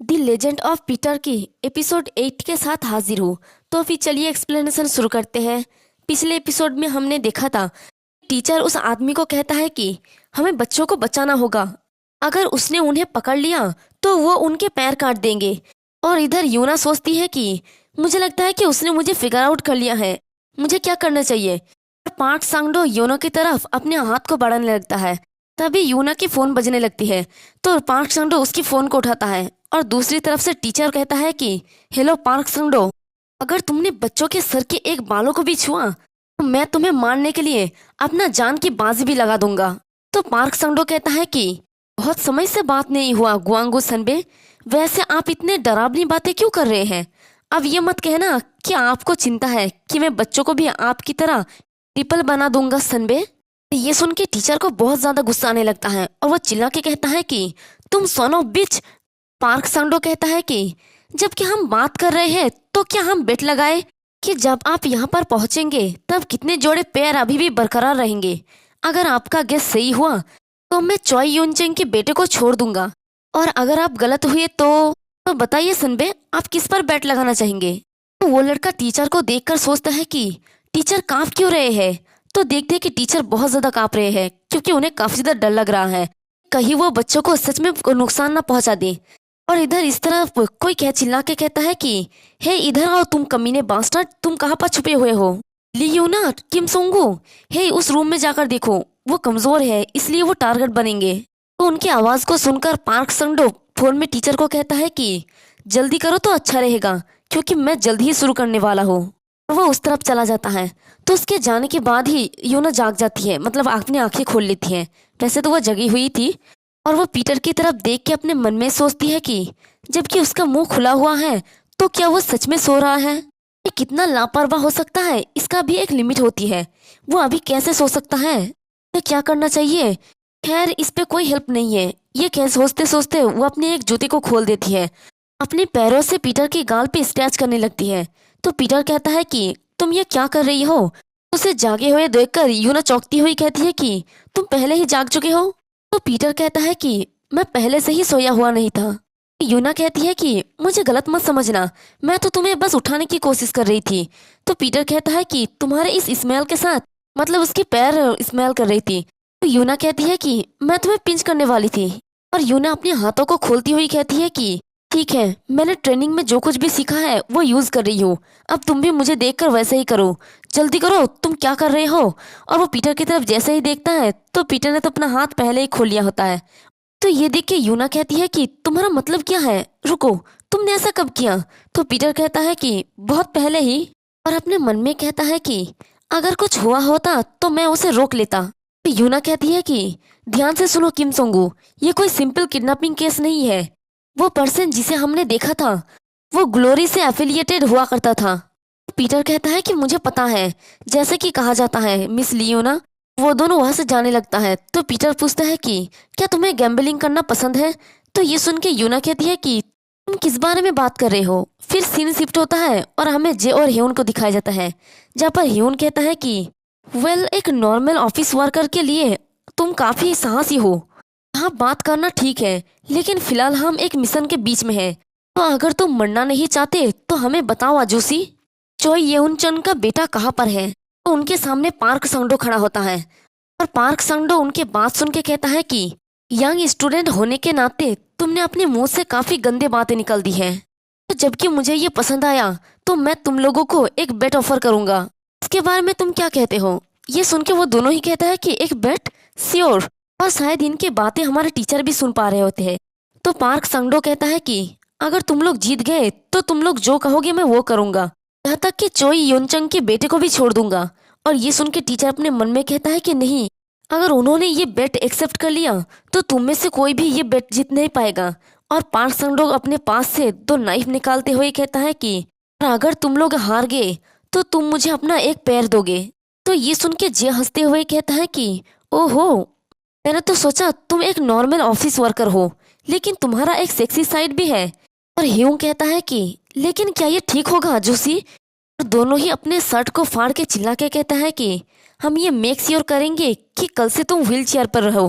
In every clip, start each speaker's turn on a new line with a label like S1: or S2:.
S1: The legend of Peter की episode 8 के साथ हाजिर हूँ। तो फिर चलिए एक्सप्लेनेशन शुरू करते हैं। पिछले एपिसोड में हमने देखा था टीचर उस आदमी को कहता है कि हमें बच्चों को बचाना होगा, अगर उसने उन्हें पकड़ लिया तो वो उनके पैर काट देंगे। और इधर यूना सोचती है कि मुझे लगता है कि उसने मुझे फिगर आउट कर लिया है, मुझे क्या करना चाहिए। और पार्क सांगडो यूना की तरफ अपने हाथ को बढ़ाने लगता है। तभी यूना की फोन बजने लगती है तो पार्क सांगडो उसकी फोन को उठाता है और दूसरी तरफ से टीचर कहता है कि हेलो पार्क सांगडो, अगर तुमने बच्चों के सर के एक बालों को भी छुआ तो मैं तुम्हें मारने के लिए अपना जान की बाजी भी लगा दूंगा। तो पार्क सांगडो कहता है कि बहुत समय से बात नहीं हुआ गुआंगू सनबे, वैसे आप इतने डरावनी बातें क्यों कर रहे हैं। अब ये मत कहना कि आपको चिंता है कि मैं बच्चों को भी आपकी तरह ट्रिपल बना दूंगा सनबे। ये सुन के टीचर को बहुत ज्यादा गुस्सा आने लगता है और वो चिल्ला के कहता है कि तुम सन ऑफ बिच। पार्क सांडो कहता है कि जबकि हम बात कर रहे हैं तो क्या हम बेट लगाए कि जब आप यहाँ पर पहुंचेंगे तब कितने जोड़े पैर अभी भी बरकरार रहेंगे। अगर आपका गेस सही हुआ तो मैं चॉय यूनचेंग के बेटे को छोड़ दूंगा, और अगर आप गलत हुए तो बताइए सनबे, आप किस पर बैट लगाना चाहेंगे। तो वो लड़का टीचर को देखकर सोचता है कि टीचर कांप क्यों रहे हैं। तो देखते हैं कि टीचर बहुत ज्यादा कांप रहे हैं क्योंकि उन्हें काफी ज्यादा डर लग रहा है कहीं वो बच्चों को सच में नुकसान ना पहुंचा दे। और इधर इस तरफ कोई चिल्ला के कहता है कि हे इधर आओ तुम कमीने बास्टर्ड, तुम कहाँ पर छुपे हुए हो। लियोना, किम सोंगू, हे उस रूम में जाकर देखो, वो कमजोर है इसलिए वो टारगेट बनेंगे। तो उनकी आवाज को सुनकर पार्क संडो फोन में टीचर को कहता है कि जल्दी करो तो अच्छा रहेगा क्योंकि मैं जल्दी ही शुरू करने वाला हूँ। और वो उस तरफ चला जाता है। तो उसके जाने के बाद ही यूना जाग जाती है, मतलब अपनी आंखें खोल लेती है। वैसे तो वो जगी हुई थी और वो पीटर की तरफ देख के अपने मन में सोचती है कि जबकि उसका मुंह खुला हुआ है तो क्या वो सच में सो रहा है। ये कितना लापरवाह हो सकता है, इसका भी एक लिमिट होती है। वो अभी कैसे सो सकता है, ये क्या करना चाहिए। खैर इस पे कोई हेल्प नहीं है। ये कैसे सोचते सोचते वो अपने एक जूते को खोल देती है, अपने पैरों से पीटर के गाल पे स्क्रैच करने लगती है। तो पीटर कहता है कि तुम ये क्या कर रही हो। उसे जागे हुए देखकर यूना चौंकती हुई कहती है कि तुम पहले ही जाग चुके हो। तो पीटर कहता है कि मैं पहले से ही सोया हुआ नहीं था। यूना कहती है कि मुझे गलत मत समझना, मैं तो तुम्हें बस उठाने की कोशिश कर रही थी। तो पीटर कहता है कि तुम्हारे इस स्मेल के साथ, मतलब उसके पैर स्मेल कर रही थी। तो यूना कहती है कि मैं तुम्हें पिंच करने वाली थी। और यूना अपने हाथों को खोलती हुई कहती है कि ठीक है, मैंने ट्रेनिंग में जो कुछ भी सीखा है वो यूज कर रही हूँ, अब तुम भी मुझे देखकर वैसे ही करो, जल्दी करो, तुम क्या कर रहे हो। और वो पीटर की तरफ जैसे ही देखता है तो पीटर ने तो अपना हाथ पहले ही खोल लिया होता है। तो ये देख के यूना कहती है कि तुम्हारा मतलब क्या है, रुको, तुमने ऐसा कब किया। तो पीटर कहता है कि बहुत पहले ही। और अपने मन में कहता है कि अगर कुछ हुआ होता तो मैं उसे रोक लेता। तो यूना कहती है कि ध्यान से सुनो किम सोंगू, ये कोई सिंपल किडनैपिंग केस नहीं है। वो पर्सन जिसे हमने देखा था वो ग्लोरी से एफिलिएटेड हुआ करता था। पीटर कहता है कि मुझे पता है, जैसे कि कहा जाता है मिस लियोना। वो दोनों वहां से जाने लगता है। तो पीटर पूछता है कि क्या तुम्हें गैम्बलिंग करना पसंद है। तो ये सुन के यूना कहती है कि तुम किस बारे में बात कर रहे हो। फिर सीन शिफ्ट होता है और हमें जे और ह्यून को दिखाया जाता है, जहाँ पर ह्यून कहता है कि वेल, एक नॉर्मल ऑफिस वर्कर के लिए तुम काफी साहसी हो। हाँ, बात करना ठीक है, लेकिन फिलहाल हम एक मिशन के बीच में हैं। तो अगर तुम मरना नहीं चाहते तो हमें बताओ आजूसी, चोई येउनचन का बेटा कहाँ पर है। तो उनके सामने पार्क संडो खड़ा होता है और पार्क संडो उनके बात सुन के कहता है कि यंग स्टूडेंट होने के नाते तुमने अपने मुंह से काफी गंदे बातें निकल दी है। तो जबकि मुझे ये पसंद आया तो मैं तुम लोगों को एक बेट ऑफर करूंगा, इसके बारे में तुम क्या कहते हो। ये सुन के वो दोनों ही कहता है कि एक बेट, श्योर। और शायद इनकी बातें हमारे टीचर भी सुन पा रहे होते हैं। तो पार्क संडो कहता है कि अगर तुम लोग जीत गए तो तुम लोग जो कहोगे मैं वो करूंगा, यहाँ तक कि चोई योनचंग के बेटे को भी छोड़ दूंगा। और ये सुन के टीचर अपने मन में कहता है कि नहीं, अगर उन्होंने ये बेट एक्सेप्ट कर लिया तो तुम में से कोई भी ये बेट जीत नहीं पाएगा। और पार्क संडो अपने पास से दो नाइफ निकालते हुए कहता है कि अगर तुम लोग हार गए तो तुम मुझे अपना एक पैर दोगे। तो ये सुन के जे हंसते हुए कहता है कि ओहो, मैंने तो सोचा तुम एक नॉर्मल ऑफिस वर्कर हो, लेकिन तुम्हारा एक सेक्सी साइड भी है। और ह्यूंग कहता है कि लेकिन क्या ये ठीक होगा जूसी। और दोनों ही अपने शर्ट को फाड़ के चिल्ला के कहता है कि हम ये मेक श्योर करेंगे कि कल से तुम व्हील चेयर पर रहो।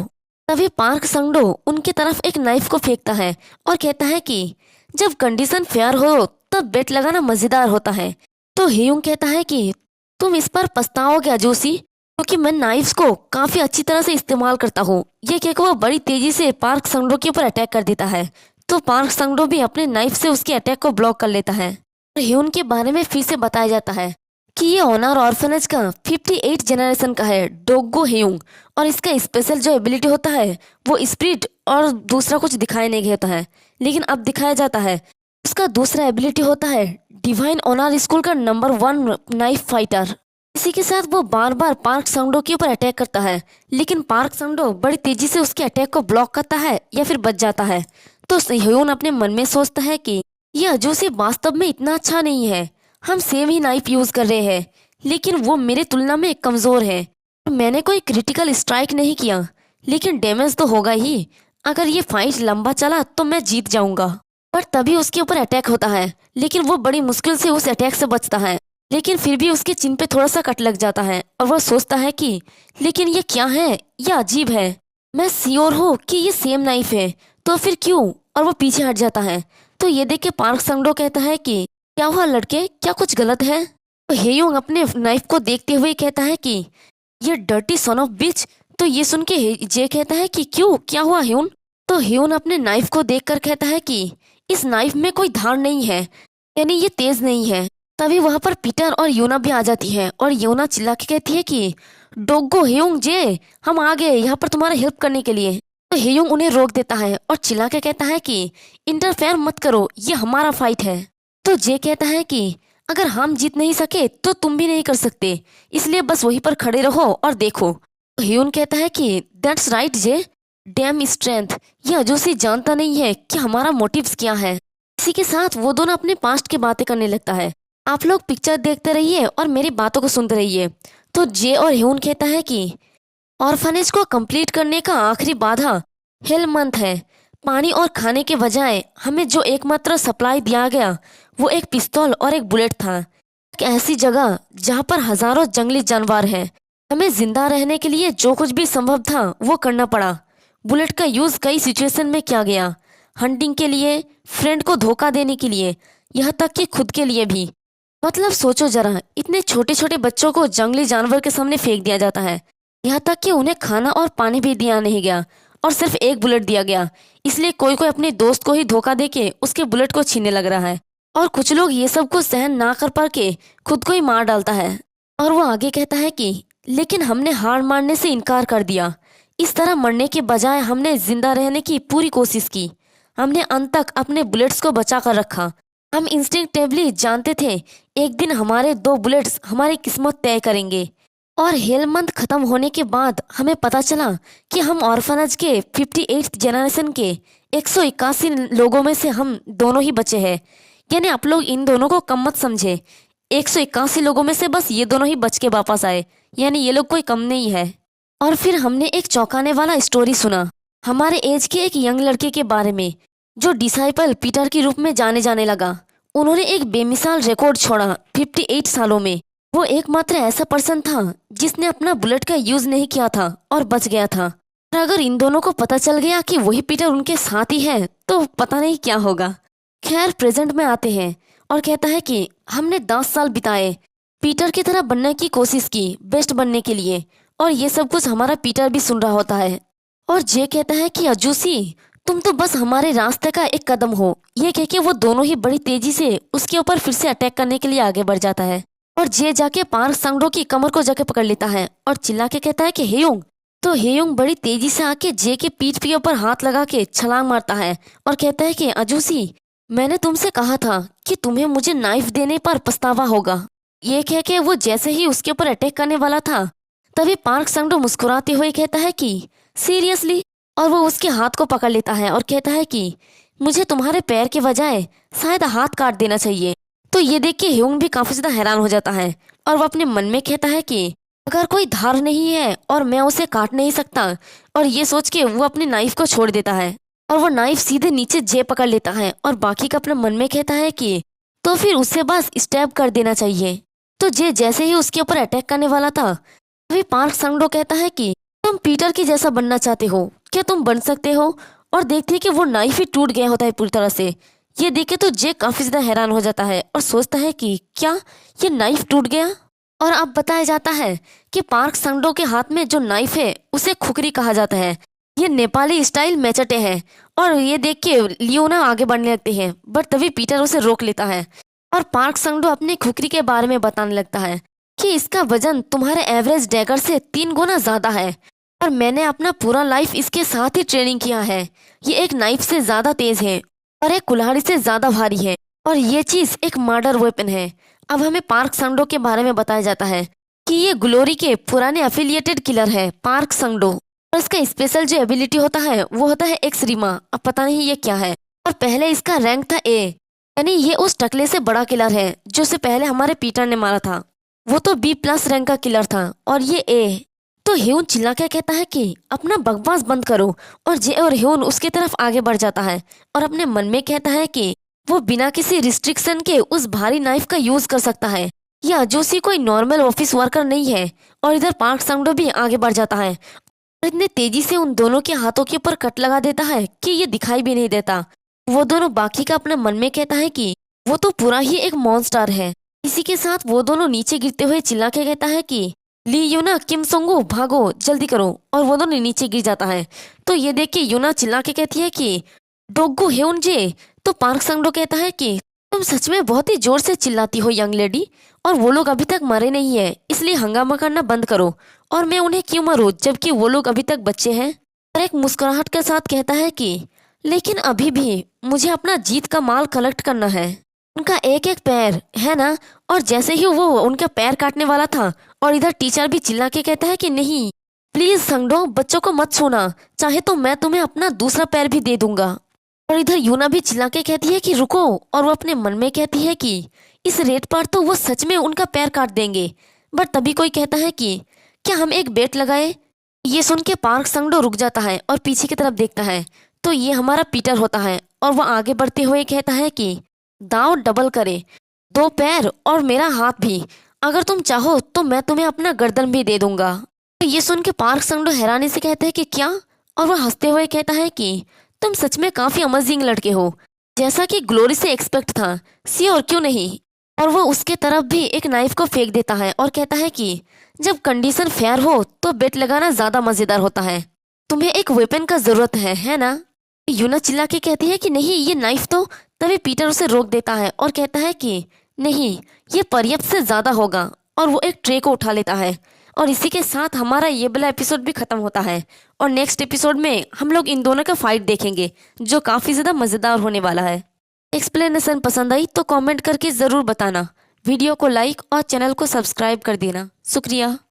S1: तभी पार्क संगडो उनकी तरफ एक नाइफ को फेंकता है और कहता है कि जब कंडीशन फेयर हो तब बेट लगाना मजेदार होता है। तो हेयुंग कहता है कि तुम इस पर पछताओगे अजूसी, क्योंकि मैं नाइफ्स को काफी अच्छी तरह से इस्तेमाल करता हूँ। ये कहकर वो बड़ी तेजी से पार्क संगडो के ऊपर अटैक कर देता है। तो पार्क संगडो भी अपने नाइफ से उसके अटैक को ब्लॉक कर लेता है। हेयुन के बारे में फिर से बताया जाता है कि ये ओनर ऑर्फनेज का 58 जनरेशन का है, डोगो हेयुंग, और इसका स्पेशल जो एबिलिटी होता है वो स्पिरिट और दूसरा कुछ दिखाई नहीं देता है, लेकिन अब दिखाया जाता है। उसका दूसरा एबिलिटी होता है डिवाइन ओनर स्कूल का नंबर 1 नाइफ फाइटर। इसी के साथ वो बार बार पार्क संगडो के ऊपर अटैक करता है, लेकिन पार्क संगडो बड़ी तेजी से उसके अटैक को ब्लॉक करता है या फिर बच जाता है। तो हेयुन अपने मन में सोचता है कि यह अजूसी वास्तव में इतना अच्छा नहीं है। हम सेम ही नाइफ यूज कर रहे हैं, लेकिन वो मेरे तुलना में कमजोर है। मैंने कोई क्रिटिकल स्ट्राइक नहीं किया, लेकिन डैमेज तो होगा ही। अगर ये फाइट लंबा चला तो मैं जीत जाऊंगा। पर तभी उसके ऊपर अटैक होता है, लेकिन वो बड़ी मुश्किल से उस अटैक से बचता है। लेकिन फिर भी उसके चिन पे थोड़ा सा कट लग जाता है और वो सोचता है कि लेकिन ये क्या है, ये अजीब है। मैं श्योर हूँ कि ये सेम नाइफ है, तो फिर क्यों? और वो पीछे हट जाता है। तो ये देख के पार्क संगडो कहता है कि क्या हुआ लड़के, क्या कुछ गलत है? तो हेयुंग अपने नाइफ को देखते हुए कहता है कि ये डर्टी सन ऑफ बिच। तो ये सुन के जे कहता है कि क्यों, क्या हुआ हेयुन? तो हेयुन अपने नाइफ को देखकर कहता है कि इस नाइफ में कोई धार नहीं है, यानी ये तेज नहीं है। तभी वहां पर पीटर और यूना भी आ जाती है और यूना चिल्ला के कहती है कि डोगो हेयुंग जे, हम आ गए यहाँ पर तुम्हारा हेल्प करने के लिए। तो हेयुंग उन्हें रोक देता है और चिल्ला के कहता है कि इंटरफेयर मत करो, ये हमारा फाइट है। तो जे कहता है कि अगर हम जीत नहीं सके तो तुम भी नहीं कर सकते, इसलिए बस वहीं पर खड़े रहो और देखो। तो हेयुन कहता है कि that's right J, dam strength, ये अजूसी जानता नहीं है कि हमारा मोटिव्स क्या है। इसी के साथ वो दोनों अपने पास्ट की बातें करने लगता है। आप लोग पिक्चर देखते रहिए और मेरी बातों को सुनते रहिए। तो जे और हेयुन कहता है कि ऑर्फनेज को कंप्लीट करने का आखिरी बाधा हेल मंथ है। पानी और खाने के बजाय हमें जो एकमात्र सप्लाई दिया गया वो एक पिस्तौल और एक बुलेट था। एक ऐसी जगह जहाँ पर हजारों जंगली जानवर हैं। हमें जिंदा रहने के लिए जो कुछ भी संभव था वो करना पड़ा। बुलेट का यूज कई सिचुएशन में किया गया, हंटिंग के लिए, फ्रेंड को धोखा देने के लिए, यहाँ तक कि खुद के लिए भी। मतलब सोचो जरा, इतने छोटे छोटे बच्चों को जंगली जानवर के सामने फेंक दिया जाता है, यहाँ तक कि उन्हें खाना और पानी भी दिया नहीं गया और सिर्फ एक बुलेट दिया गया। इसलिए कोई कोई अपने दोस्त को ही धोखा देके उसके बुलेट को छीनने लग रहा है और कुछ लोग ये सब कुछ सहन ना कर पा के खुद को ही मार डालता है। और वो आगे कहता है कि लेकिन हमने हार मानने से इनकार कर दिया। इस तरह मरने के बजाय हमने जिंदा रहने की पूरी कोशिश की। हमने अंत तक अपने बुलेट्स को बचा कर रखा। हम इंस्टिंक्टिवली जानते थे एक दिन हमारे 2 बुलेट्स हमारी किस्मत तय करेंगे। और हेल मंथ खत्म होने के बाद हमें पता चला कि हम ऑर्फनेज के 58th जनरेशन के 181 लोगों में से हम दोनों ही बचे हैं। यानी आप लोग इन दोनों को कम मत समझे, 181 लोगों में से बस ये दोनों ही बच के वापस आए, यानी ये लोग कोई कम नहीं है। और फिर हमने एक चौंकाने वाला स्टोरी सुना हमारे एज के एक यंग लड़के के बारे में, जो डिसाइपल पीटर के रूप में जाने लगा। उन्होंने एक बेमिसाल रिकॉर्ड छोड़ा 58 सालों में। वो एकमात्र ऐसा पर्सन था जिसने अपना बुलेट का यूज नहीं किया था और बच गया था। और अगर इन दोनों को पता चल गया कि वही पीटर उनके साथ ही है तो पता नहीं क्या होगा। खैर प्रेजेंट में आते हैं और कहता है कि हमने 10 साल बिताए, पीटर की तरह बनने की कोशिश की, बेस्ट बनने के लिए। और ये सब कुछ हमारा पीटर भी सुन रहा होता है। और जे कहता है कि अजूसी, तुम तो बस हमारे रास्ते का एक कदम हो। ये कह के वो दोनों ही बड़ी तेजी से उसके ऊपर फिर से अटैक करने के लिए आगे बढ़ जाता है। और जे जाके पार्क संगडो की कमर को जाके पकड़ लेता है और चिल्ला के कहता है कि हेयुंग। तो हेयुंग बड़ी तेजी से आके जे के पीठ के ऊपर हाथ लगा के छलांग मारता है और कहता है कि अजूसी, मैंने तुमसे कहा था कि तुम्हें मुझे नाइफ देने पर पछतावा होगा। ये कह के वो जैसे ही उसके ऊपर अटैक करने वाला था तभी पार्क संगडो मुस्कुराते हुए कहता है कि सीरियसली। और वो उसके हाथ को पकड़ लेता है और कहता है कि मुझे तुम्हारे पैर के बजाय शायद हाथ काट देना चाहिए। तो ये देख के हेयुंग भी काफी ज्यादा हैरान हो जाता है और वो अपने मन में कहता है कि अगर कोई धार नहीं है और मैं उसे काट नहीं सकता, और ये सोच के वो अपनी नाइफ को छोड़ देता है और वो नाइफ सीधे नीचे जे पकड़ लेता है और बाकी का अपने मन में कहता है कि तो फिर उसे बस स्टैब कर देना चाहिए। तो जे जैसे ही उसके ऊपर अटैक करने वाला था तभी पार्क संगडो कहता है कि तुम पीटर की जैसा बनना चाहते हो, क्या तुम बन सकते हो? और देखती है कि वो नाइफ ही टूट गया होता है पूरी तरह से। ये देखे तो जे काफी ज्यादा हैरान हो जाता है और सोचता है कि क्या ये नाइफ टूट गया। और अब बताया जाता है कि पार्क संडो के हाथ में जो नाइफ है उसे खुकरी कहा जाता है। ये नेपाली स्टाइल मैचटे है। और ये देख के लियोना आगे बढ़ने लगती है, बट तभी पीटर उसे रोक लेता है और पार्क संडो अपनी खुकरी के बारे में बताने लगता है कि इसका वजन तुम्हारे एवरेज डैगर से 3 गुना ज्यादा है और मैंने अपना पूरा लाइफ इसके साथ ही ट्रेनिंग किया है। ये एक नाइफ से ज्यादा तेज है और एक कुल्हाड़ी से ज्यादा भारी है और ये चीज एक मर्डर वेपन है। अब हमें पार्क संडो के बारे में बताया जाता है कि ये ग्लोरी के पुराने एफिलिएटेड किलर है पार्क संडो। और इसका स्पेशल जो एबिलिटी होता है वो होता है एक्सरीमा। अब पता नहीं ये क्या है। और पहले इसका रैंक था ए, यानी ये उस टकले से बड़ा किलर है जो से पहले हमारे पीटर ने मारा था। वो तो B+ रैंक का किलर था और ये ए। तो ह्यून चिल्ला के कहता है कि अपना बकवास बंद करो और जे और ह्यून उसकी तरफ आगे बढ़ जाता है और अपने मन में कहता है कि वो बिना किसी रिस्ट्रिक्शन के उस भारी नाइफ का यूज कर सकता है। यह अजोसी कोई नॉर्मल ऑफिस वर्कर नहीं है। और इधर पार्क संडो भी आगे बढ़ जाता है और इतने तेजी से उन दोनों के हाथों के ऊपर कट लगा देता है कि ये दिखाई भी नहीं देता। वो दोनों बाकी का अपने मन में कहता है कि वो तो पूरा ही एक मॉन्स्टर है। इसी के साथ वो दोनों नीचे गिरते हुए चिल्ला के कहता है कि ली यूना किम सोंगो भागो जल्दी करो। और वो दोनों नीचे गिर जाता है। तो ये देख के यूना चिल्ला के कहती है कि डोगो हेउन जे। तो पार्क संगडो कहता है कि तुम सच में बहुत ही जोर से चिल्लाती हो यंग लेडी, और वो लोग अभी तक मरे नहीं है, इसलिए हंगामा करना बंद करो और मैं उन्हें क्यों मारूं जबकि वो लोग अभी तक बच्चे हैं। और एक मुस्कुराहट के साथ कहता है कि लेकिन अभी भी मुझे अपना जीत का माल कलेक्ट करना है। उनका एक एक पैर है ना। और जैसे ही वो उनका पैर काटने वाला था और इधर टीचर भी चिल्ला के कहता है कि नहीं प्लीज संगडो बच्चों को मत छूना, चाहे तो मैं तुम्हें अपना दूसरा पैर भी दे दूंगा। और इधर यूना भी चिल्ला के कहती है कि रुको, और वो अपने मन में कहती है कि इस रेट पर तो वो सच में उनका पैर काट देंगे। बट तभी कोई कहता है कि क्या हम एक बेट लगाए। ये सुन के पार्क संगडो रुक जाता है और पीछे की तरफ देखता है तो ये हमारा पीटर होता है और वह आगे बढ़ते हुए कहता है कि दांव डबल करे, 2 पैर और मेरा हाथ भी, अगर तुम चाहो तो मैं तुम्हें अपना गर्दन भी दे दूंगा। तो ये सुन के पार्क संगडो हैरानी से कहते हैं कि क्या। और वह हंसते हुए कहता है कि तुम सच में काफी अमेजिंग लड़के हो, जैसा कि ग्लोरी से एक्सपेक्ट था। सी और क्यों नहीं। और वो उसके तरफ भी एक नाइफ को फेंक देता है और कहता है कि जब कंडीशन फेयर हो तो बेट लगाना ज्यादा मजेदार होता है। तुम्हें एक वेपन का जरूरत है ना। यूना चिल्ला के कहती है कि नहीं ये नाइफ तो। तभी पीटर उसे रोक देता है और कहता है कि नहीं ये पर्याप्त से ज्यादा होगा। और वो एक ट्रे को उठा लेता है और इसी के साथ हमारा ये वाला एपिसोड भी खत्म होता है। और नेक्स्ट एपिसोड में हम लोग इन दोनों का फाइट देखेंगे जो काफी ज्यादा मजेदार होने वाला है। एक्सप्लेनेशन पसंद आई तो कमेंट करके जरूर बताना, वीडियो को लाइक और चैनल को सब्सक्राइब कर देना। शुक्रिया।